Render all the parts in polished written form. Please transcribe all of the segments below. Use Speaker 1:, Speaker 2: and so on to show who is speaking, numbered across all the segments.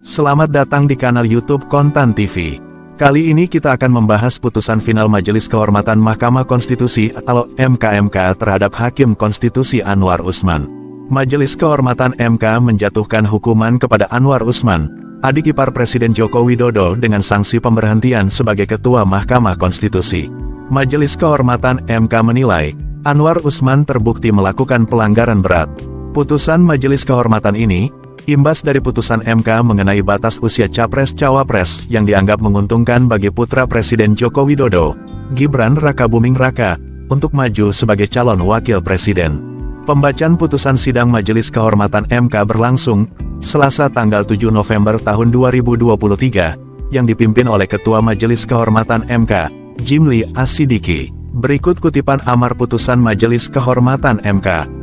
Speaker 1: Selamat datang di kanal YouTube Kontan TV. Kali ini kita akan membahas putusan final Majelis Kehormatan Mahkamah Konstitusi atau MK terhadap Hakim Konstitusi Anwar Usman. Majelis Kehormatan MK menjatuhkan hukuman kepada Anwar Usman, adik ipar Presiden Joko Widodo dengan sanksi pemberhentian sebagai Ketua Mahkamah Konstitusi. Majelis Kehormatan MK menilai, Anwar Usman terbukti melakukan pelanggaran berat. Putusan Majelis Kehormatan ini imbas dari putusan MK mengenai batas usia Capres-Cawapres yang dianggap menguntungkan bagi putra Presiden Joko Widodo, Gibran Rakabuming Raka, untuk maju sebagai calon wakil presiden. Pembacaan putusan sidang Majelis Kehormatan MK berlangsung Selasa tanggal 7 November tahun 2023, yang dipimpin oleh Ketua Majelis Kehormatan MK, Jimli Asidiki. Berikut kutipan amar putusan Majelis Kehormatan MK.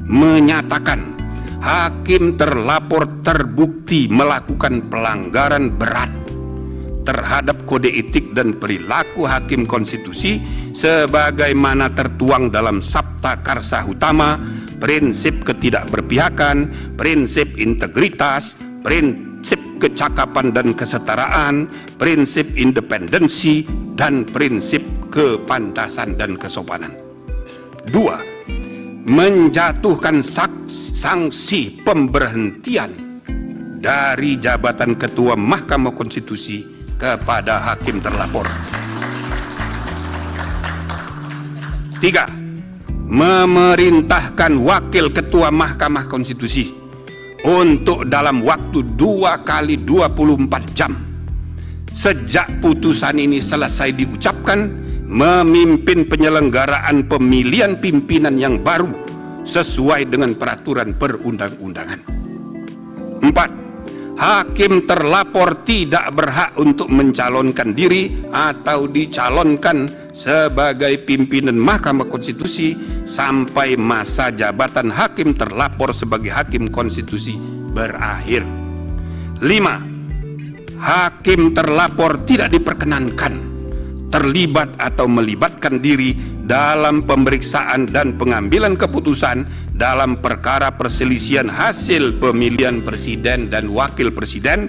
Speaker 2: Menyatakan hakim terlapor terbukti melakukan pelanggaran berat terhadap kode etik dan perilaku hakim konstitusi sebagaimana tertuang dalam Sabta Karsa Utama, prinsip ketidakberpihakan, prinsip integritas, prinsip kecakapan dan kesetaraan, prinsip independensi, dan prinsip kepantasan dan kesopanan. 2. Menjatuhkan sanksi pemberhentian dari jabatan Ketua Mahkamah Konstitusi kepada hakim terlapor. 3. Memerintahkan Wakil Ketua Mahkamah Konstitusi untuk dalam waktu 2 kali 24 jam sejak putusan ini selesai diucapkan memimpin penyelenggaraan pemilihan pimpinan yang baru sesuai dengan peraturan perundang-undangan. 4. Hakim terlapor tidak berhak untuk mencalonkan diri atau dicalonkan sebagai pimpinan Mahkamah Konstitusi sampai masa jabatan hakim terlapor sebagai hakim konstitusi berakhir. 5. Hakim terlapor tidak diperkenankan terlibat atau melibatkan diri dalam pemeriksaan dan pengambilan keputusan dalam perkara perselisihan hasil pemilihan presiden dan wakil presiden,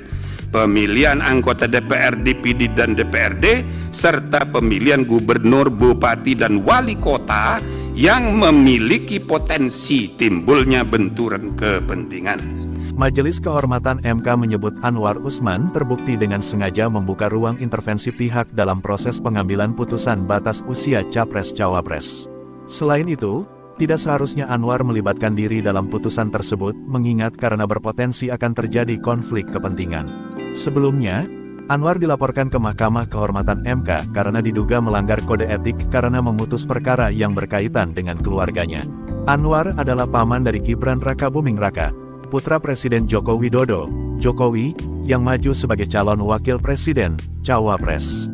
Speaker 2: pemilian anggota DPR, DPD, dan DPRD, serta pemilihan gubernur, bupati, dan wali kota yang memiliki potensi timbulnya benturan kepentingan.
Speaker 1: Majelis Kehormatan MK menyebut Anwar Usman terbukti dengan sengaja membuka ruang intervensi pihak dalam proses pengambilan putusan batas usia Capres-Cawapres. Selain itu, tidak seharusnya Anwar melibatkan diri dalam putusan tersebut, mengingat karena berpotensi akan terjadi konflik kepentingan. Sebelumnya, Anwar dilaporkan ke Mahkamah Kehormatan MK karena diduga melanggar kode etik karena memutus perkara yang berkaitan dengan keluarganya. Anwar adalah paman dari Gibran Rakabuming Raka, putra Presiden Joko Widodo, Jokowi, yang maju sebagai calon wakil presiden, Cawapres.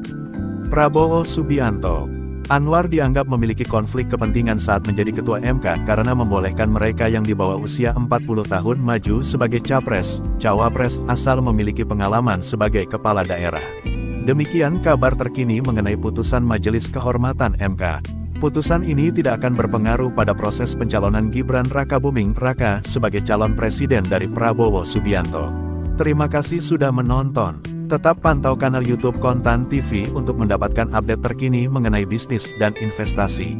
Speaker 1: Prabowo Subianto. Anwar dianggap memiliki konflik kepentingan saat menjadi Ketua MK karena membolehkan mereka yang di bawah usia 40 tahun maju sebagai Capres, Cawapres asal memiliki pengalaman sebagai kepala daerah. Demikian kabar terkini mengenai putusan Majelis Kehormatan MK. Putusan ini tidak akan berpengaruh pada proses pencalonan Gibran Rakabuming Raka sebagai calon presiden dari Prabowo Subianto. Terima kasih sudah menonton. Tetap pantau kanal YouTube Kontan TV untuk mendapatkan update terkini mengenai bisnis dan investasi.